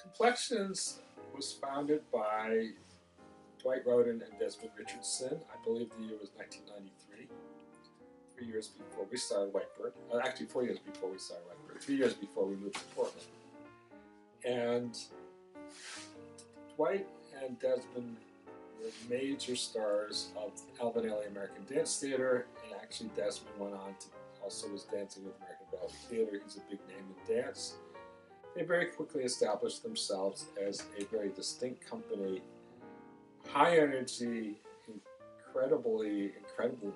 Complexions was founded by Dwight Roden and Desmond Richardson. I believe the year was 1993, 3 years before we started Whitebird. Actually, 4 years before we started Whitebird, 3 years before we moved to Portland. And Dwight and Desmond were major stars of Alvin Ailey American Dance Theater, and actually Desmond went on to also was dancing with American Ballet Theater. He's a big name in dance. They very quickly established themselves as a very distinct company, high energy, incredible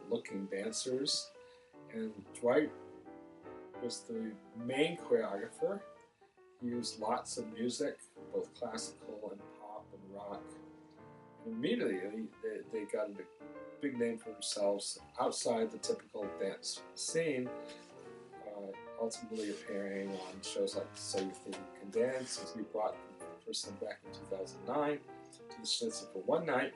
looking dancers. And Dwight was the main choreographer. He used lots of music, both classical and pop and rock. And immediately they got a big name for themselves outside the typical dance scene, ultimately appearing on shows like So You Think You Can Dance, as we brought them for the first time back in 2009 to the Schnitzel for one night,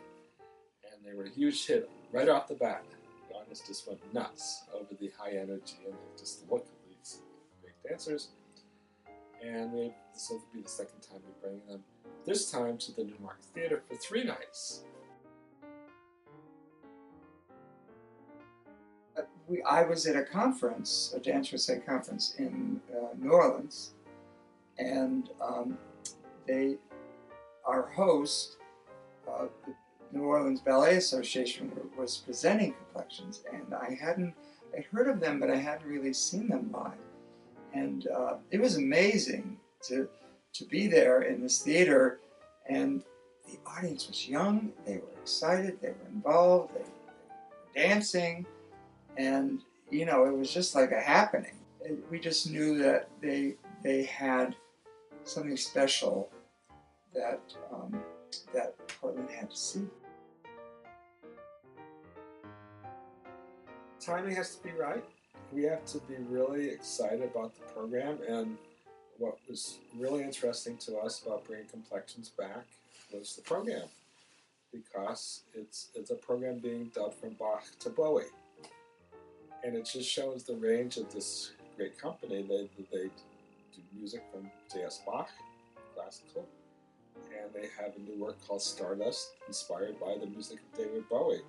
and they were a huge hit right off the bat. The audience just went nuts over the high energy and just the look of these great dancers. And this will be the second time we bring them, this time to the Newmark Theater for 3 nights. I was at a conference, a Dance Recital conference in New Orleans, and our host, the New Orleans Ballet Association, was presenting Complexions, and I'd heard of them, but I hadn't really seen them live. And it was amazing to be there in this theater, and the audience was young, they were excited, they were involved, they were dancing. And, you know, it was just like a happening. We just knew that they had something special that Portland had to see. Timing has to be right. We have to be really excited about the program, and what was really interesting to us about bringing Complexions back was the program, because it's a program being dubbed from Bach to Bowie. And it just shows the range of this great company. They do music from J.S. Bach, classical, and they have a new work called Stardust, inspired by the music of David Bowie.